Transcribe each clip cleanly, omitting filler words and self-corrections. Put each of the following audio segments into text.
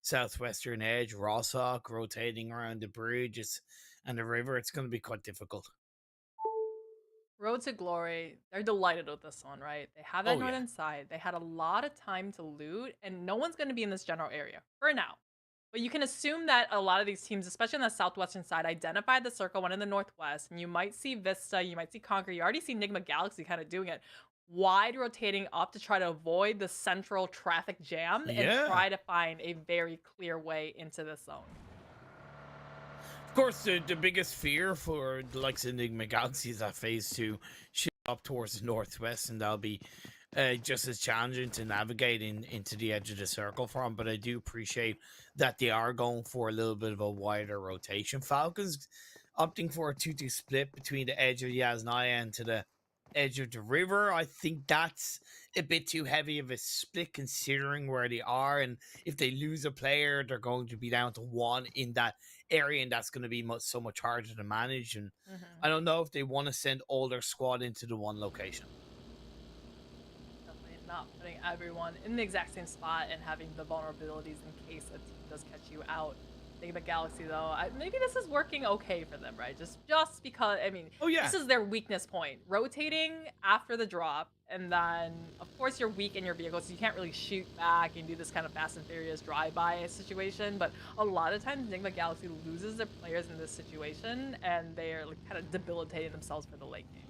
southwestern edge, Rossock rotating around the bridges and the river. It's going to be quite difficult. Road to Glory, they're delighted with this one, right? They have that Oh yeah. northern side. They had a lot of time to loot, and no one's going to be in this general area for now. But you can assume that a lot of these teams, especially on the southwestern side, identified the circle, one in the northwest, and you might see Vista, you might see Conquer, you already see Enigma Galaxy kind of doing it, wide rotating up to try to avoid the central traffic jam and Yeah. try to find a very clear way into the zone. Of course, the biggest fear for the likes of Enigma Galaxy is that phase two shift up towards the northwest, and that'll be just as challenging to navigate into the edge of the circle from. But I do appreciate that they are going for a little bit of a wider rotation. Falcons opting for a 2-2 split between the edge of Yasnaya and to the edge of the river. I think that's a bit too heavy of a split considering where they are, and if they lose a player, they're going to be down to one in that area, and that's going to be so much harder to manage. And I Mhm. don't know if they want to send all their squad into the one location. Definitely not putting everyone in the exact same spot and having the vulnerabilities in case a team does catch you out. Think about Galaxy though. Maybe this is working okay for them, right? Just because I mean, Oh this yeah. is their weakness point. Rotating after the drop, and then of course you're weak in your vehicle, so you can't really shoot back and do this kind of Fast and Furious drive-by situation. But a lot of times, Enigma Galaxy loses their players in this situation, and they're like kind of debilitating themselves for the late game.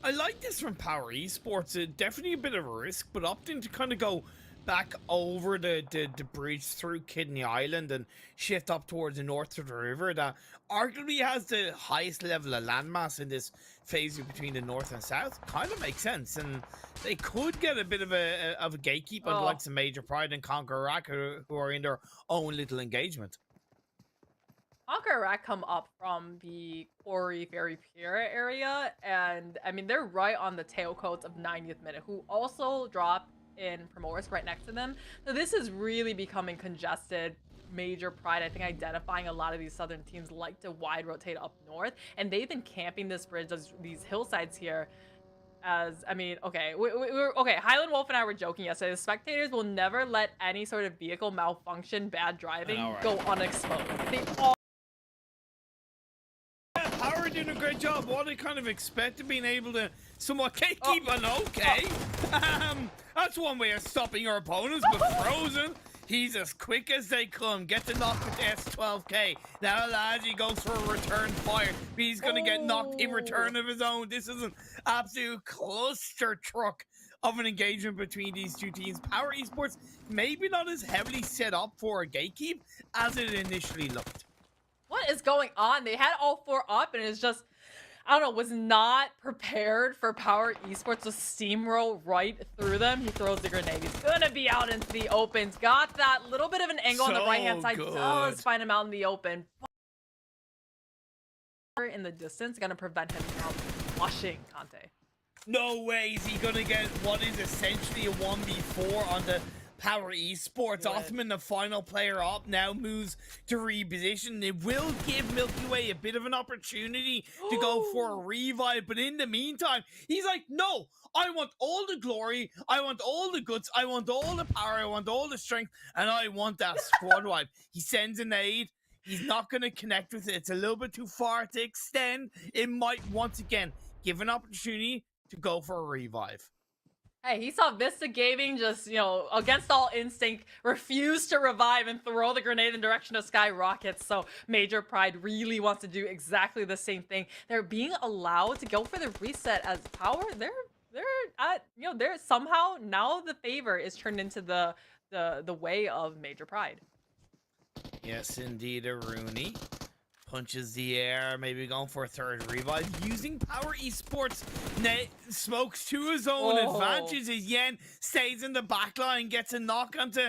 I like this from Power Esports. Definitely a bit of a risk, but opting to kind of go back over the bridge through Kidney Island and shift up towards the north of the river that arguably has the highest level of landmass in this phase between the north and south kind of makes sense. And they could get a bit of a gatekeep on the Oh, likes of Major Pride and Conquer Rack who are in their own little engagement. Akarak come up from the Quarry Fairy Pier area, and I mean they're right on the tailcoats of 90th minute, who also drop in Primorsk right next to them. So this is really becoming congested. Major Pride, I think, identifying a lot of these southern teams like to wide rotate up north, and they've been camping this bridge, these hillsides here. As I mean, okay, we're okay. Highland Wolf and I were joking yesterday. The spectators will never let any sort of vehicle malfunction, bad All driving right. go unexposed. They all Yeah, Power doing a great job. What I kind of expected, being able to somewhat oh, keep an oh, okay. That's one way of stopping your opponents, but Frozen, he's as quick as they come. Get the knock with the S12K. Now lads, he goes for a return fire. But he's gonna get knocked in oh. return of his own. This is an absolute cluster truck of an engagement between these two teams. Power Esports maybe not as heavily set up for a gatekeep as it initially looked. What is going on? They had all four up, and it's just, I don't know, was not prepared for Power Esports to steamroll right through them. He throws the grenade. He's gonna be out into the open. Got that little bit of an angle on the right hand So side. Does good. find him out in the open. In the distance, gonna prevent him from flushing Conte. No way is he gonna get what is essentially a 1v4 on the Power Esports. Do it. Othman, the final player up, now moves to reposition. It will give Milky Way a bit of an opportunity to go for a revive, but in the meantime, he's like, no, I want all the glory, I want all the guts, I want all the power, I want all the strength, and I want that squad wipe. He sends an aid. He's not going to connect with it. It's a little bit too far to extend. It might once again give an opportunity to go for a revive. Hey, he saw Vista Gaming just, against all instinct, refuse to revive and throw the grenade in direction of Sky Rockets. So Major Pride really wants to do exactly the same thing. They're being allowed to go for the reset as Power. They're somehow now the favor is turned into the way of Major Pride. Yes, indeed, a Rooney punches the air, maybe going for a third revive, using Power Esports. Smokes to his own advantage as Yen stays in the back line, gets a knock onto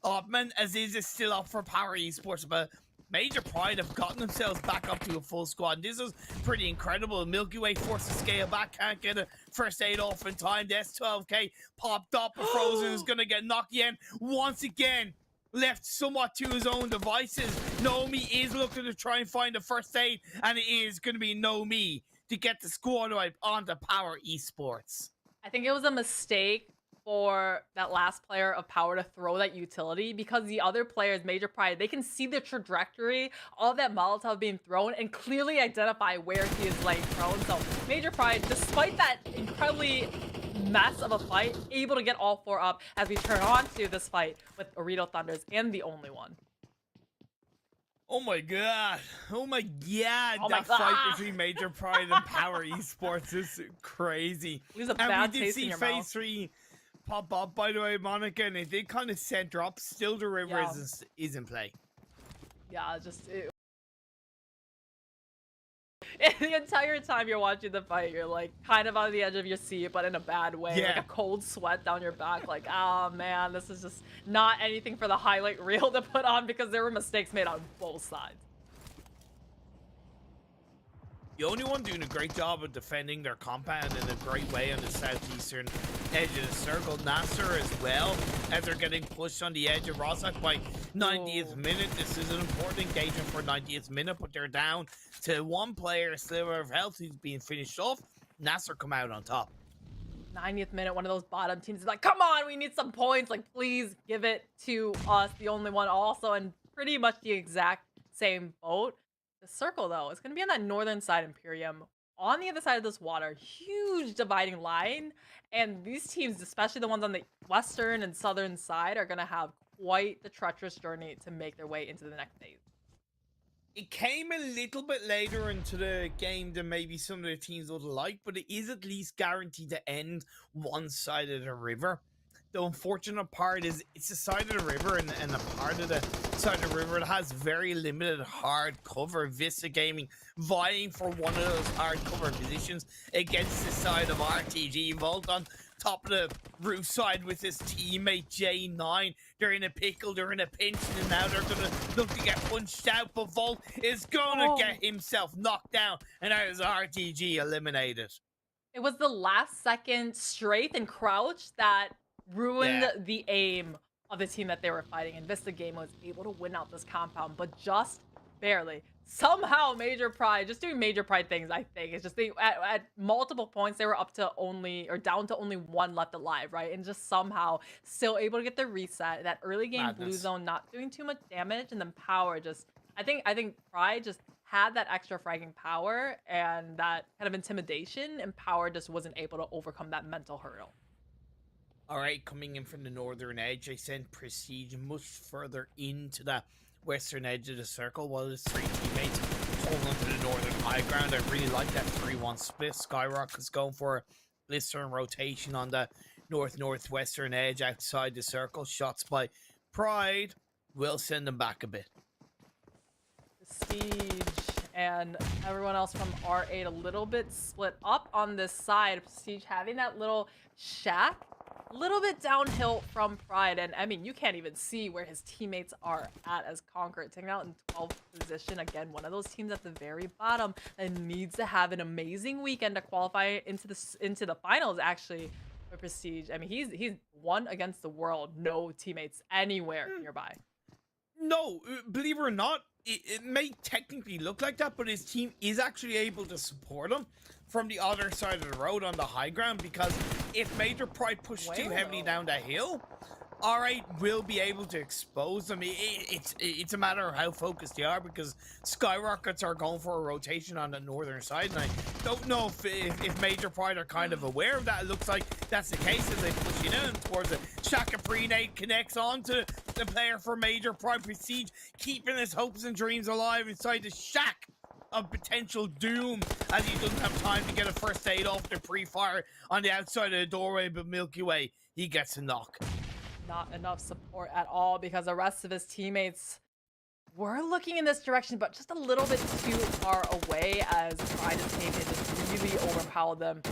Ottman as is still up for Power Esports, but Major Pride have gotten themselves back up to a full squad. And this is pretty incredible. Milky Way forced to scale back, can't get a first aid off in time. The S12K popped up, but Frozen is going to get knocked Yen once again. Left somewhat to his own devices. Nomi is looking to try and find a first aid, and it is going to be Nomi to get the squad wipe onto Power Esports. I think it was a mistake for that last player of Power to throw that utility because the other players, Major Pride, they can see the trajectory of that Molotov being thrown and clearly identify where he is laying prone. So Major Pride, despite that incredibly mess of a fight, able to get all 4 up as we turn on to this fight with Orito Thunders and the only one. Oh my god. Oh my god. Oh my That fight God. between Major Pride and Power Esports is crazy. Leaves a And bad we did taste in see your phase mouth. 3 pop up, by the way, Monica, and it did kind of center up. Still, the river Yeah. is in play. Yeah, and the entire time you're watching the fight, you're like kind of on the edge of your seat, but in a bad way. Like Yeah. a cold sweat down your back. Like, oh man, this is just not anything for the highlight reel to put on because there were mistakes made on both sides. The only one doing a great job of defending their compound in a great way on the southeastern edge of the circle. Nasser as well, as they're getting pushed on the edge of Rossack by 90th minute. This is an important engagement for 90th minute, but they're down to one player, sliver of health, who's being finished off. Nasser come out on top. 90th minute, one of those bottom teams is like, come on, we need some points. Like, please give it to us, the only one also, and pretty much the exact same boat. The circle, though, is going to be on that northern side, Imperium. On the other side of this water, huge dividing line. And these teams, especially the ones on the western and southern side, are going to have quite the treacherous journey to make their way into the next phase. It came a little bit later into the game than maybe some of the teams would like, but it is at least guaranteed to end one side of the river. The unfortunate part is it's the side of the river and a part of the side of the river that has very limited hard cover. Vista Gaming vying for one of those hard cover positions against the side of RTG. Volt on top of the roof side with his teammate J9. They're in a pickle, they're in a pinch, and now they're gonna look to get punched out, but Volt is gonna get himself knocked down, and that is RTG eliminated. It was the last second strafe and crouch that ruined the aim of the team that they were fighting, and Vista Game was able to win out this compound, but just barely. Somehow Major Pride, just doing Major Pride things, I think. It's just they at multiple points they were up to only or down to only 1 left alive, right? And just somehow still able to get the reset. That early game blue zone not doing too much damage, and then Power just I think Pride just had that extra fragging power and that kind of intimidation, and Power just wasn't able to overcome that mental hurdle. All right, coming in from the northern edge, I sent Prestige much further into the western edge of the circle while his 3 teammates hold on to the northern high ground. I really like that 3-1 split. Skyrock is going for a blistering rotation on the northwestern edge outside the circle. Shots by Pride will send them back a bit. Prestige and everyone else from R8 a little bit split up on this side. Prestige having that little shack a little bit downhill from Pride, and I mean, you can't even see where his teammates are at as Conquer taking out in 12th position. Again, one of those teams at the very bottom that needs to have an amazing weekend to qualify into the finals. Actually, for Prestige, I mean, he's won against the world, no teammates anywhere nearby. No, believe it or not, it may technically look like that, but his team is actually able to support him from the other side of the road on the high ground, because if Major Pride push too heavily down that hill, R8 will be able to expose them. It's a matter of how focused they are, because Skyrockets are going for a rotation on the northern side, and I don't know if Major Pride are kind of aware of that. It looks like that's the case as they push it in towards it. Shaka Prenate connects onto the player for Major Pride. Prestige keeping his hopes and dreams alive inside the shack of potential doom, as he doesn't have time to get a first aid off the pre-fire on the outside of the doorway, but Milky Way, he gets a knock. Not enough support at all, because the rest of his teammates were looking in this direction, but just a little bit too far away as Pride and Taken just really overpowered them.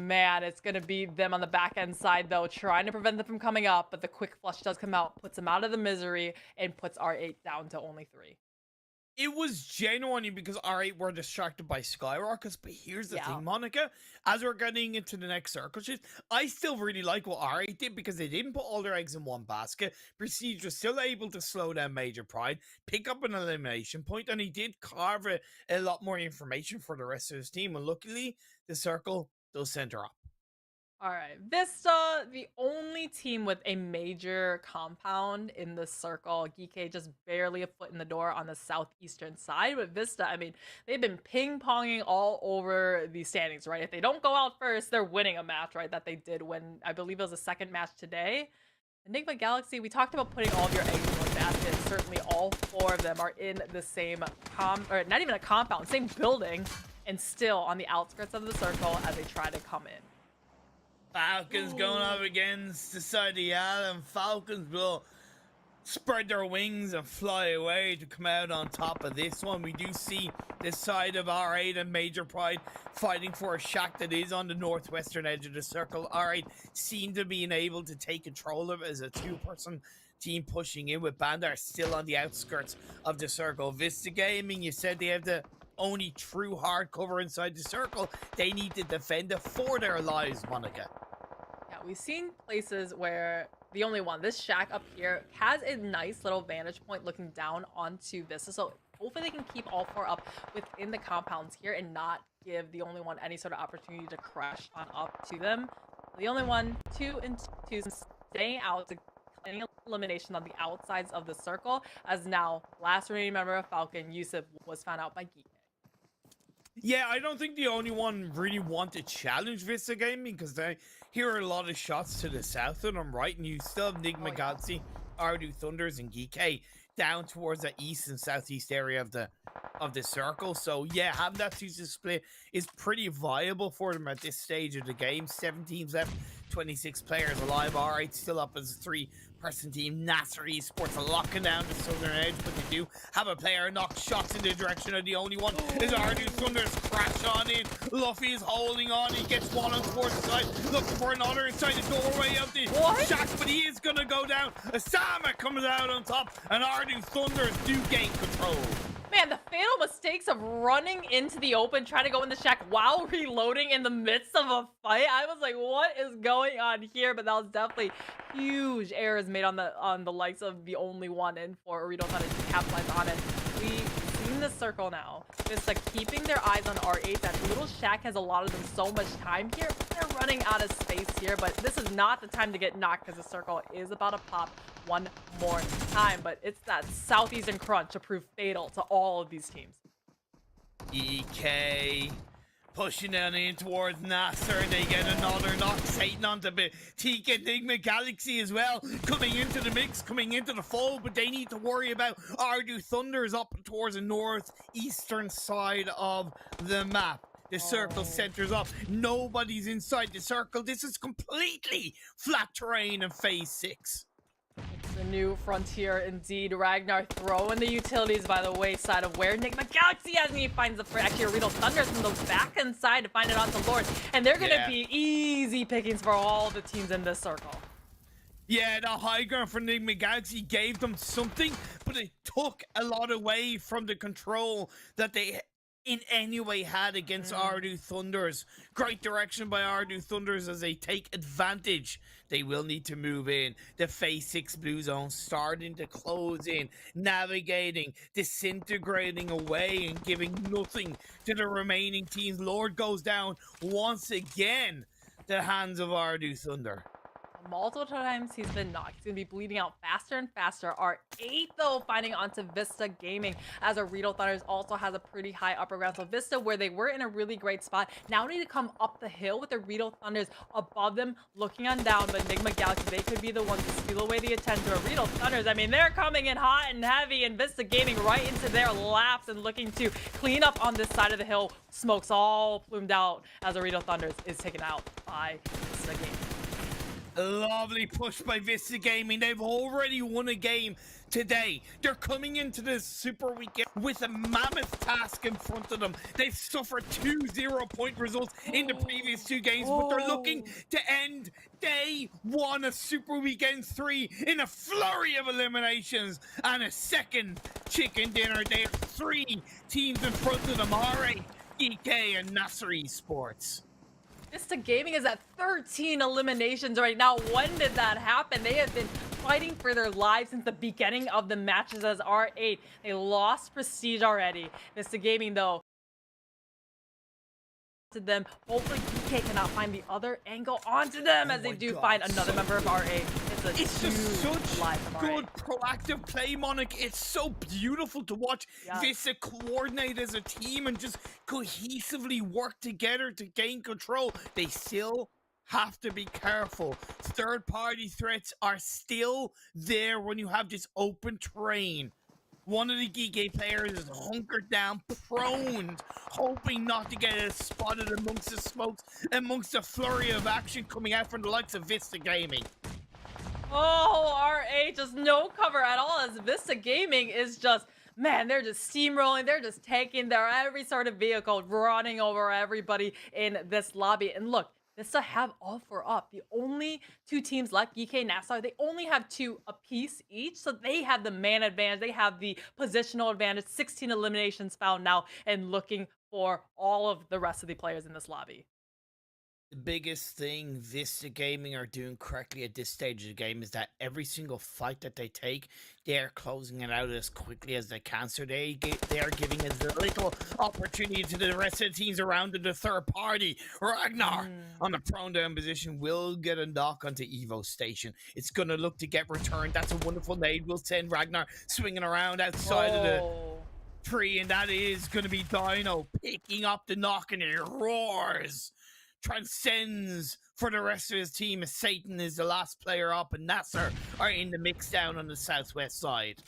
Man, it's going to be them on the back end side, though, trying to prevent them from coming up, but the quick flush does come out, puts them out of the misery, and puts R8 down to only 3. It was genuinely because R8 were distracted by Skyrockets, but here's the thing, Monica. As we're getting into the next circle shift, I still really like what R8 did, because they didn't put all their eggs in one basket. Prestige was still able to slow down Major Pride, pick up an elimination point, and he did carve a lot more information for the rest of his team. And luckily, the circle does center up. All right, Vista, the only team with a major compound in the circle. Geekay just barely a foot in the door on the southeastern side. But Vista, I mean, they've been ping ponging all over the standings, right? If they don't go out first, they're winning a match, right? That they did when I believe it was the second match today. Enigma Galaxy, we talked about putting all of your eggs in one basket. Certainly all four of them are in the same or not even a compound, same building, and still on the outskirts of the circle as they try to come in. Falcons going up against the side of the island. Falcons will spread their wings and fly away to come out on top of this one. We do see this side of R8 and Major Pride fighting for a shack that is on the northwestern edge of the circle. R8 seem to be able to take control of it as a two-person team pushing in, with Bandar still on the outskirts of the circle. Vista Gaming, you said they have the only true hard cover inside the circle. They need to defend it for their lives, Monica. Yeah, we've seen places where the only one, this shack up here, has a nice little vantage point looking down onto Vista. So hopefully they can keep all four up within the compounds here and not give the only one any sort of opportunity to crash on up to them. The only one, 2 and 2, staying out to any elimination on the outsides of the circle, as now last remaining member of Falcon, Yusuf, was found out by Geek. Yeah, I don't think the only one really want to challenge Vista Gaming, because they hear a lot of shots to the south of them, right? And you still have Enigma Galaxy, Ardu Thunders, and Geek down towards the east and southeast area of the circle. So yeah, having that 2 split is pretty viable for them at this stage of the game. 7 teams left, 26 players alive. All right, still up as a 3-person team. Nasser Esports locking down the southern edge, but they do have a player knock shots in the direction of the only one. Is Ardu Thunders crash on in. Luffy is holding on. He gets one on towards the side, looking for another inside the doorway of the shack, but he is going to go down. Asama comes out on top, and Ardu Thunders do gain control. Man, the fatal mistakes of running into the open, trying to go in the shack while reloading in the midst of a fight. I was like, what is going on here? But that was definitely huge errors made on the likes of the only one in for Arito Thunder to capitalize on it. We've seen the circle now. Just like keeping their eyes on R8. That little shack has allotted them so much time here. They're running out of space here, but this is not the time to get knocked because the circle is about to pop one more time. But it's that southeastern crunch to prove fatal to all of these teams. EK pushing down in towards Nasser. They get another knock. Satan onto Tika Enigma Galaxy as well, coming into the mix, coming into the fold, but they need to worry about Ardu Thunders up towards the northeastern side of the map. The circle centers up. Nobody's inside the circle. This is completely flat terrain in phase 6. It's a new frontier indeed. Ragnar throwing the utilities by the wayside of where Enigma Galaxy has, and he finds the actually Arito Thunders from the back inside to find it onto Lord. And they're gonna be easy pickings for all the teams in this circle. Yeah, the high ground for Enigma Galaxy gave them something, but it took a lot away from the control that they in any way had against Ardu Thunders. Great direction by Ardu Thunders as they take advantage. They will need to move in. The phase 6 blue zone starting to close in, navigating, disintegrating away and giving nothing to the remaining teams. Lord goes down once again. The hands of Ardu Thunder. Multiple times he's been knocked. He's going to be bleeding out faster and faster. R8, though, finding onto Vista Gaming, as Arito Thunders also has a pretty high upper ground. So Vista, where they were in a really great spot, now need to come up the hill with the Arito Thunders above them, looking on down. But Enigma Galaxy, they could be the ones to steal away the attention to Arito Thunders. I mean, they're coming in hot and heavy, and Vista Gaming right into their laps and looking to clean up on this side of the hill. Smokes all plumed out as Arito Thunders is taken out by Vista Gaming. Lovely push by Vista Gaming. They've already won a game today. They're coming into this super weekend with a mammoth task in front of them. They've suffered 2 0-point results in the previous 2 games, but they're looking to end day 1 of Super Weekend 3 in a flurry of eliminations and a second chicken dinner. They have 3 teams in front of them: R8, EK, and Nasser Esports. Vista Gaming is at 13 eliminations right now. When did that happen? They have been fighting for their lives since the beginning of the matches as R8. They lost prestige already. Vista Gaming, though, to them. Hopefully, DK cannot find the other angle onto them Oh as they my do god, find another so member of good. RA. It's a It's just huge such lie from RA. good proactive play, Monica. It's so beautiful to watch Yes. Vista coordinate as a team and just cohesively work together to gain control. They still have to be careful. Third party threats are still there when you have this open terrain. One of the Geeky players is hunkered down, prone, hoping not to get spotted amongst the smokes, amongst the flurry of action coming out from the likes of Vista Gaming. Oh, RA just no cover at all as Vista Gaming is just, man, they're just steamrolling. They're just taking their every sort of vehicle, running over everybody in this lobby. And look, Vista have all four up. The only two teams left, GK Nassau, they only have two apiece each. So they have the man advantage. They have the positional advantage. 16 eliminations found now and looking for all of the rest of the players in this lobby. The biggest thing Vista Gaming are doing correctly at this stage of the game is that every single fight that they take, they are closing it out as quickly as they can. So they are giving as little opportunity to the rest of the teams around in the third party. Ragnar on the prone down position will get a knock onto Evo Station. It's going to look to get returned. That's a wonderful nade. We'll send Ragnar swinging around outside of the tree, and that is going to be Dino picking up the knock, and it roars. Transcends for the rest of his team as Satan is the last player up and Nasser are in the mix down on the southwest side.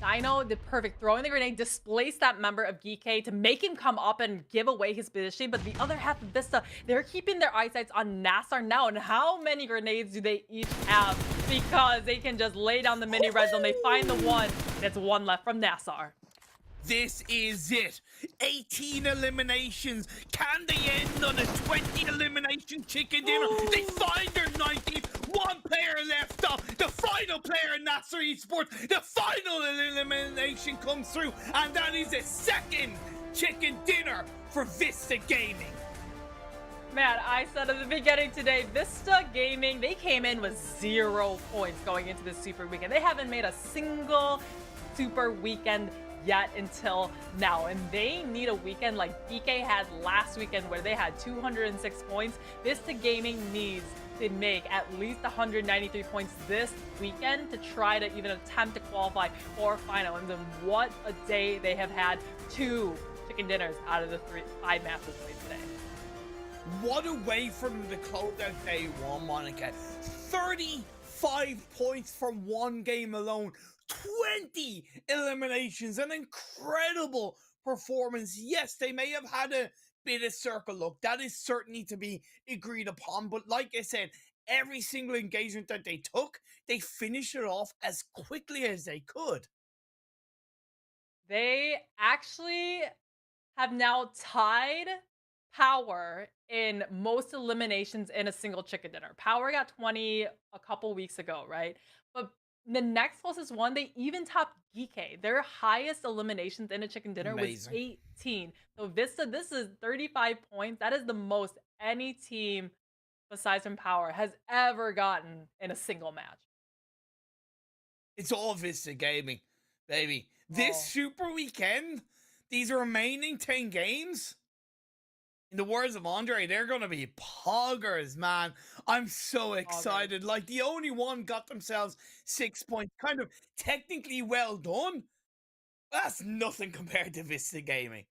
Dino did perfect, throwing the grenade, displaced that member of GK to make him come up and give away his position, but the other half of Vista, they're keeping their eyesights on Nassar now, and how many grenades do they each have? Because they can just lay down the mini red zone, they find the one, that's one left from Nassar. This is it. 18 eliminations. Can they end on a 20 elimination chicken dinner? They find their 19th. One player left up. The final player in Nasser Esports. The final elimination comes through. And that is a second chicken dinner for Vista Gaming. Man, I said at the beginning today, Vista Gaming, they came in with 0 points going into this Super Weekend. They haven't made a single Super Weekend yet until now, and they need a weekend like DK had last weekend where they had 206 points. Vista Gaming needs to make at least 193 points this weekend to try to even attempt to qualify for final. And then what a day they have had. 2 chicken dinners out of the 5 matches played today. What a way from the close out day one, Monica. 35 points from one game alone. 20 eliminations, an incredible performance. Yes, they may have had a bit of circle luck. That is certainly to be agreed upon. But like I said, every single engagement that they took, they finished it off as quickly as they could. They actually have now tied Power in most eliminations in a single chicken dinner. Power got 20 a couple weeks ago, right? But the next closest one, they even topped GK. Their highest eliminations in a chicken dinner was 18. So Vista, this is 35 points. That is the most any team besides from Power has ever gotten in a single match. It's all Vista Gaming, baby. This Super Weekend, these remaining 10 games, in the words of Andre, they're going to be poggers, man. I'm so excited. Like, the only one got themselves 6 points. Kind of technically well done. That's nothing compared to Vista Gaming.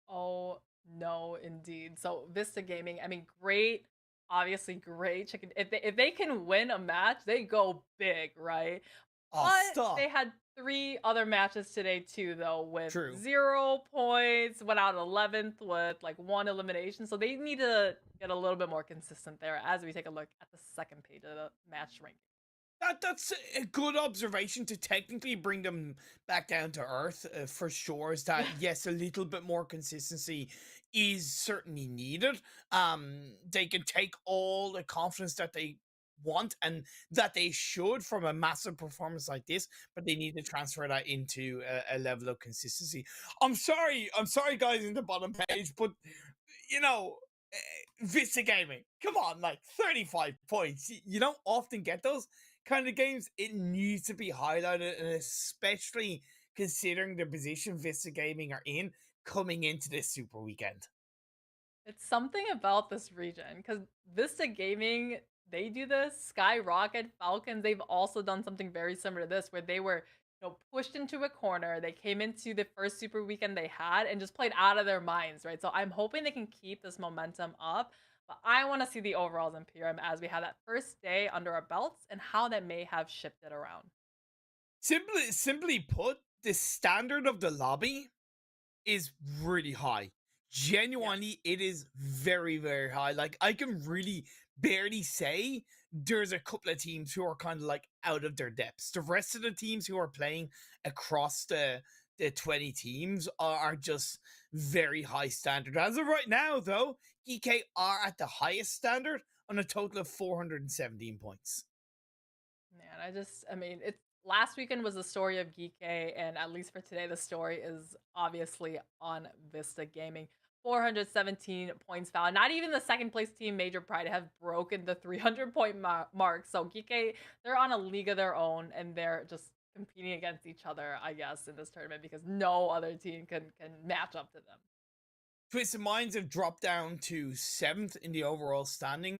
Oh, no, indeed. So Vista Gaming, I mean, great, obviously great chicken. If they can win a match, they go big, right? Oh, But stop. they had 3 other matches today too, though, with True. 0 points, went out 11th with like 1 elimination. So they need to get a little bit more consistent there as we take a look at the second page of the match ranking. That's a good observation to technically bring them back down to earth, for sure. Is that yes, a little bit more consistency is certainly needed. They can take all the confidence that they want and that they should from a massive performance like this, but they need to transfer that into a level of consistency. I'm sorry, guys, in the bottom page, but you know, Vista Gaming, come on, like 35 points. You don't often get those kind of games. It needs to be highlighted, and especially considering the position Vista Gaming are in coming into this Super Weekend. It's something about this region because Vista Gaming, they do this. Skyrocket, Falcons, they've also done something very similar to this where they were, pushed into a corner. They came into the first super weekend they had and just played out of their minds, right? So I'm hoping they can keep this momentum up. But I want to see the overalls in PRM as we have that first day under our belts and how that may have shifted around. Simply put, the standard of the lobby is really high. Yes. Genuinely, it is very, very high. Like, I can really barely say there's a couple of teams who are kind of like out of their depths. The rest of the teams who are playing across the 20 teams are just very high standard. As of right now, though, GK are at the highest standard on a total of 417 points. Man, I mean, it's last weekend was the story of Geek, and at least for today, the story is obviously on Vista Gaming. 417 points found. Not even the second place team, Major Pride, have broken the 300 point mark. So Geek, they're on a league of their own, and they're just competing against each other, I guess, in this tournament because no other team can match up to them. Twisted Minds have dropped down to seventh in the overall standing.